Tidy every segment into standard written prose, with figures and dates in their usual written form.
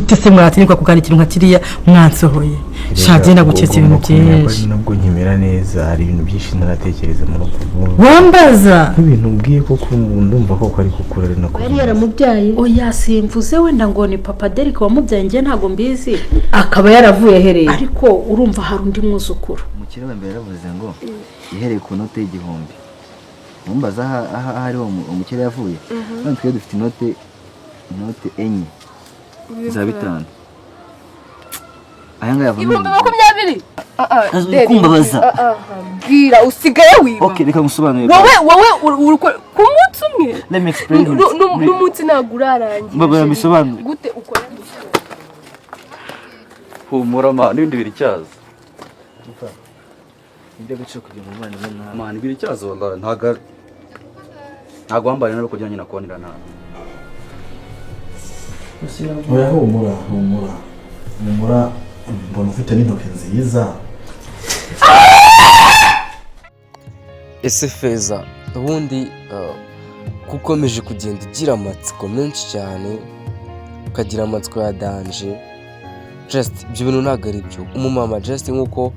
gute se mwatinyuka kuganira nka kiriya mwansohoye shagenda guketse ibintu byinshi nabwo nkimera neza hari ibintu byinshi naratekereza mu rugo wambaza ibintu ubwiye koko ndumva koko ari kukurera nako yari yaramubyaye oya simvuze wenda ngo ni papa Derek wamubyaye nge ntago mbizi akaba yaravuye hereye ariko urumva hari undi mwuzukuru umukire wa mbere yaravuze ngo ihereye ku note y'igihumbi mumbaza aha hariho umukire yavuye none twe dufite inote enye za bitanu aya ngaya yavuye 2020 kumbabaza bwira usigaye wiba okay reka ngusobanurire wowe ku munsi umwe let me explain n'umunsi nagurarangiye baba yamisobanura gute ukora humura ma n'ibindi biri cyaza nde gace kugira ngo mwana mwana man biri cyaza wallahi ntago wambaye nawe kujyanye na konira nta oya humura mbona ufite n'intoki nziza ese Feza ubundi kukomeje kugenda ugira amatsiko menshi cyane ukagira amatsiko ya danje just ibyo bintu ntabwo ari byo umumama just nk'uko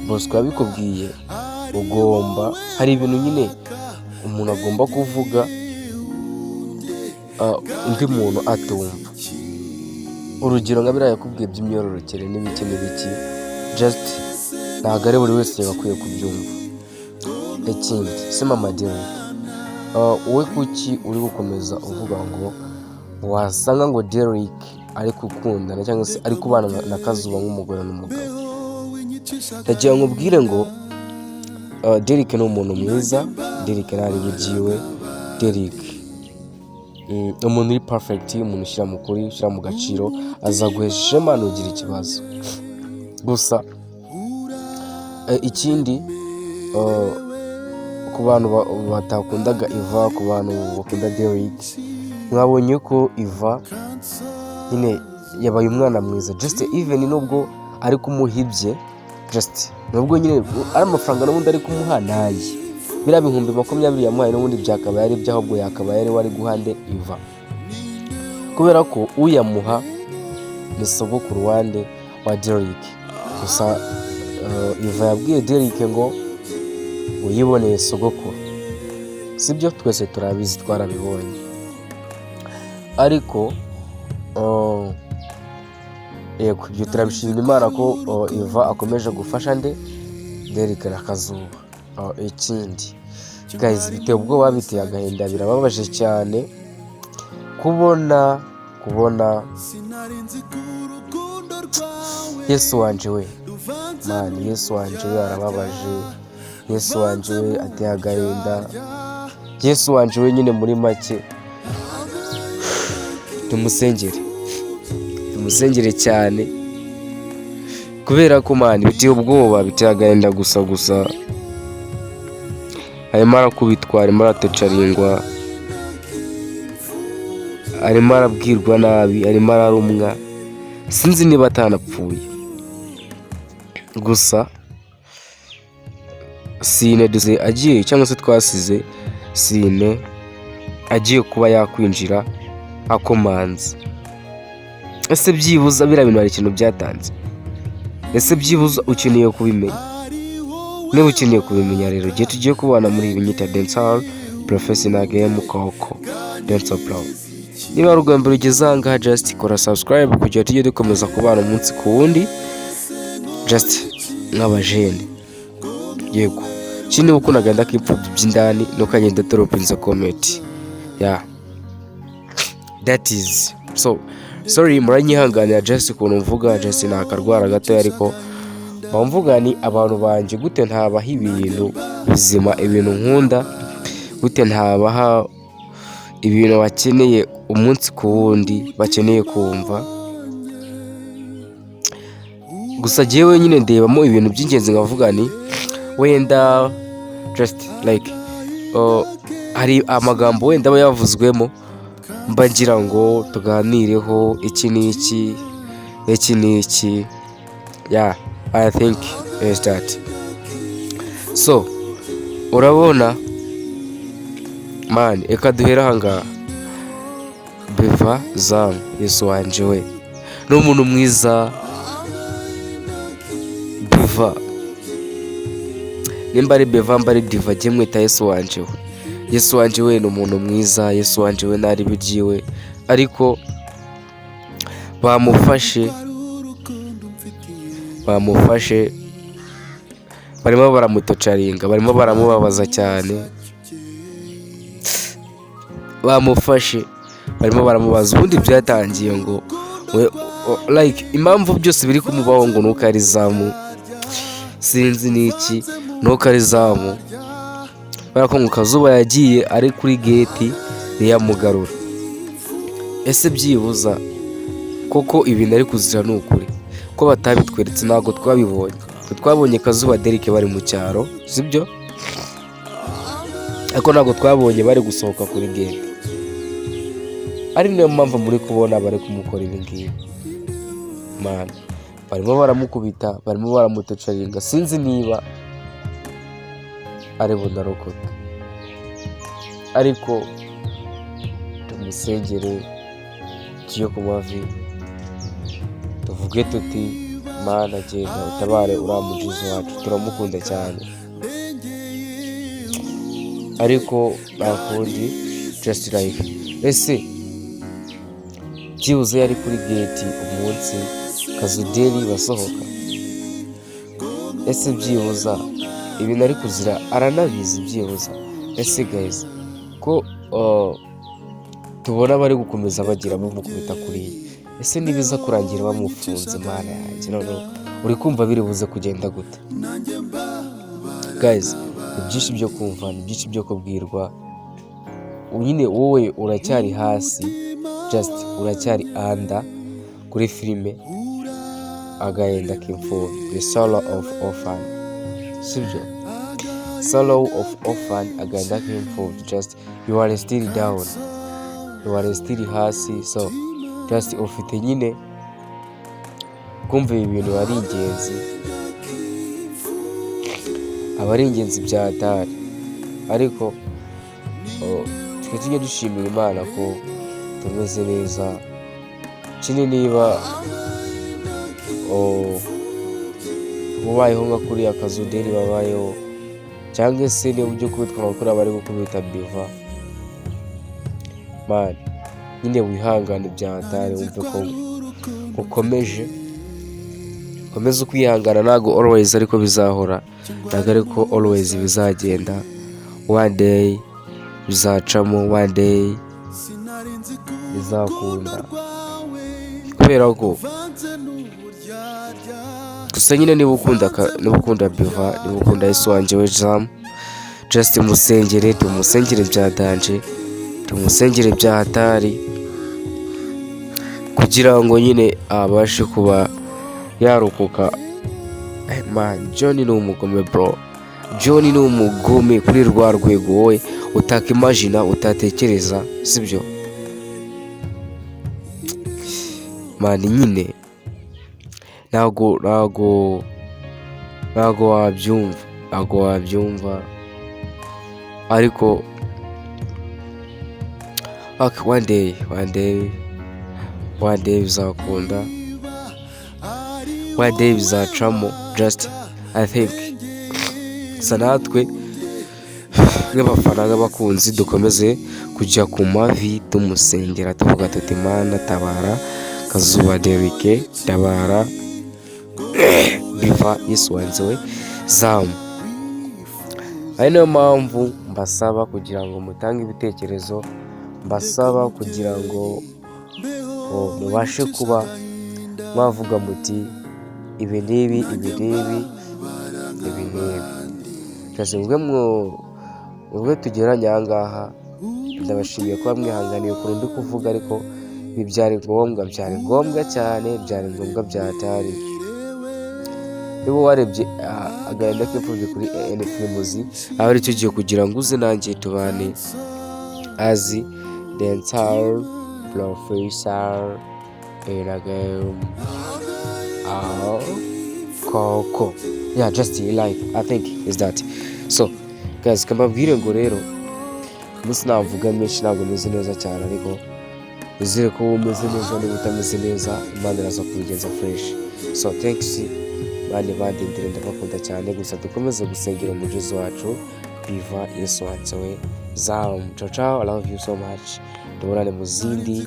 Bosco yabikubwiye ugomba hari ibintu nyine umuntu agomba kuvuga undi muntu atumva urugero nka biriya yakubwiye by'imyororokere n'ibiki just ntabwo ari buri wese yakwiye kubyumva ikindi se mama Derek wowe kuki uri gukomeza uvuga ngo wasanga ngo Derek ari gukundana cyangwa se ari kubana na Kazuba nk'umugore n'umugabo ndagira ngo ubwire ngo Derek ni umuntu mwiza Derek ntari bugiwe Derek umuntu uri perfect umuntu ushyira mu kuri ushyira mu gaciro azaguhesha ishema ntugire ikibazo gusa ikindi ku bantu batakundaga Iva ku bantu bakunda Derek mwabonye ko Iva nyine yabaye umwana mwiza just even nubwo ari kumuhibye just nubwo nyine ari amafaranga n'ubundi ari kumuha naye bira bihumbi 20 yamuhaye n'ubundi byakabaye ari byahubwo yakabaye ari wari guhande Iva kubera ko uyamuha ni sogokuru wande wa Derek gusa Iva yabwiye Derek ngo uyiboneye sogokuru sibyo twese turabizi twarabibonye ariko yego ibyo turabishimira Imana ko Iva akomeje gufasha nde Derek na Kazuba ikindi guys biteye ubwoba biteye agahinda birababaje cyane kubona Yesu wanje we man Yesu wanje we arababaje Yesu wanje we ateye agahinda Yesu wanje we nyine muri make tumusengere cyane kubera ko man biteye ubwoba biteye agahinda gusa arimo arakubitwa arimo aratocaringwa arimo arabwirwa nabi arimo ararumwa sinzi niba atanapfuye gusa Sine duze agiye cyangwa se twasize Sine agiye kuba yakwinjira akomanze ese byibuza bira bintu hari ikintu byatanze ese byibuza ukeneye kubimenya niba ukeneye kubimenya rero giye tugiye kubana muri ibi nyita dancehall professional game koko dance pro niba urugamba rugeze ahangaha just kora subscribe kugira tujye dukomeza kubana umunsi ku wundi just nk'abajene yego kindi uko nagenda kipfubye by'indani nukagenda drop in the comment that is so sorry muranyihanganira just ukuntu mvuga just nakarwara gato ariko bamvuga ni abantu banje gute ntabaha ibintu bizima ibintu nkunda gute ntabaha ibintu bakeneye umunsi ku wundi bakeneye kumva gusa jewe nyine ndebamo ibintu by'ingenzi ngavuga ni wenda just like hari amagambo wenda aba yavuzwemo mbagira ngo tuganireho iki n'iki I think is that so urabona man eka duhera hanga Beva Zam Yesu wanje we ni umuntu mwiza. Diva, nimba ari Beva mba ari Diva, jye mwita Yesu wanje we. Yesu wanje we ni umuntu mwiza. Yesu wanje we ntari biryiwe, ariko bamufashe barimo baramutocaringa, barimo baramubabaza cyane. Bamufashe barimo baramubaza. Ubundi byatangiye ngo like impamvu byose biri kumubaho ngo nuko ari zamu, sinzi niki, nuko ari zamu. Barako ngo Kazuba yagiye ari kuri gate ntiyamugarura. Ese byibuza koko ibintu ari kuzira n'ukuri ko batabitweretse? Ntabwo twabibonye. Twabonye Kazuba Derek bari mu cyaro, sibyo? Ariko ntabwo twabonye bari gusohoka kuri gate. Ari niyo mpamvu muri kubona bari kumukora ibi ngibi. Man, barimo baramukubita, barimo baramutocaringa. Sinzi niba ari bunarokoke, ariko tumusengere, tuye ku mavi, tuvuge tuti Mana genda utabare uriya mujizi wacu, turamukunda cyane. Ariko nta kundi, just like ese byibuze yari kuri gate umunsi Kazudeli basohoka. Ese byibuza ibintu ari kuzira aranabizi byibuza? Ese guys ko tubona bari gukomeza bagira bamukubita kuri, ese nibiza kurangira bamufunze? Mana yanjye, none uri kumva biri buze kugenda gute? Guys, ibyinshi byo kumva, ibyinshi byo kubwirwa. Nyine wowe uracyari hasi, just uracyari under kuri filime Agahinda k'imfubyi, The Sorrow of Orphan, sibyo? Sorrow of Orphan, Agahinda k'imfubyi. Just you are still down, you are still hasi. So just ufite nyine kumva ibi bintu ari ingenzi, aba ari ingenzi bya hatari. Ariko twe tujye dushimira Imana ko tumeze neza. Kini niba ubayeho nka kuriya Kazudeli babayeho, cyangwa se niba ujya kubitwa nka kuriya bari gukubita Beva, man, nyine wihangane bya hatari. Wumve ko ukomeze ukwihangana. Ntabwo always ariko bizahora, ntabwo ariko always bizagenda. One day bizacamo, one day bizakunda, kubera ko gusa nyine niba ukunda Beva, niba ukunda Yesu wanje we Jam, just musengere, tumusengere bya danje, tumusengere bya hatari, kugira ngo nyine abashe kuba yarokoka. Man, John ni umugome bro. John ni umugome kuri rwa rwego wowe utakimagina, utatekereza, sibyo? Man, nyine ntago wabyumva, ariko one day bizakunda, one day bizacamo. Just I think sanatwe nk'abafana nk'abakunzi dukomeze kujya ku mavi tumusengera, tuvuga tuti Mana tabara Kazuba Derek, tabara Beva, Yesu wanje we Jam. Ari niyo mpamvu mbasaba kugira ngo mutange ibitekerezo, mbasaba kugira ngo mubashe kuba mwavuga muti ibi n'ibi. Kaze ubwo tugeranye aha ngaha, ndabashimiye kuba mwihanganiye ukuntu ndi kuvuga, ariko byari ngombwa cyane, byari ngombwa byatari. Niba warebye Agahinda k'imfubyi kuri AN Films, aho ari cyo gihe kugira ngo uze nanjye tubane as the entire professor in a game. Koko, yeah, just like I think is that. So guys, kambabwire ngo rero umunsi navuga menshi ntabwo meze neza cyane, ariko nizere ko umeze neza niba utameze neza Imana iraza kubigenza fresh. So thanks bane bandindire ndabakunda cyane gusa dukomeze gusengera umujizi wacu biva Yesu wansewe Zam. Ciao ciao, I love you so much. Duhorane mu zindi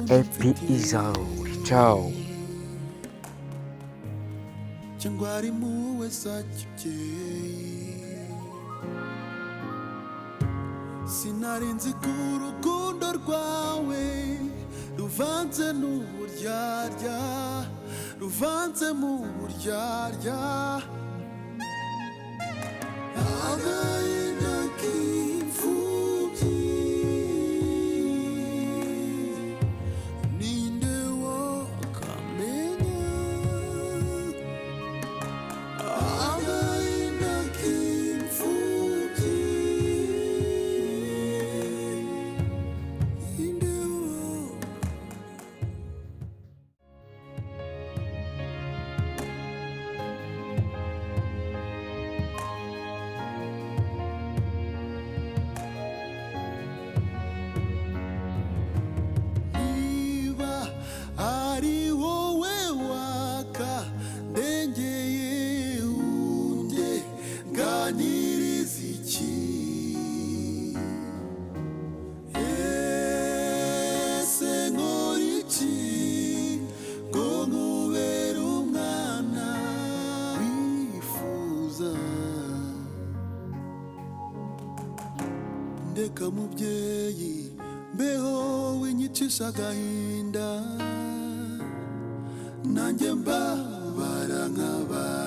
episode. Ciao. Cyangwa muwe sakibyeyi sinarinzi ko urukundo rwawe ruvanze n'uburyarya ruvanze mu buryarya agahinda k'imfubyi ninde wakamenya agahinda k'imfubyi ninde niba ari wowe waka ndengeye unjye ganiriza iki ese nkora iki ngo nkubere umwana wifuza ndeka mubyeyi mbeho winyicisha agahinda nanjye mbabara nk'abandi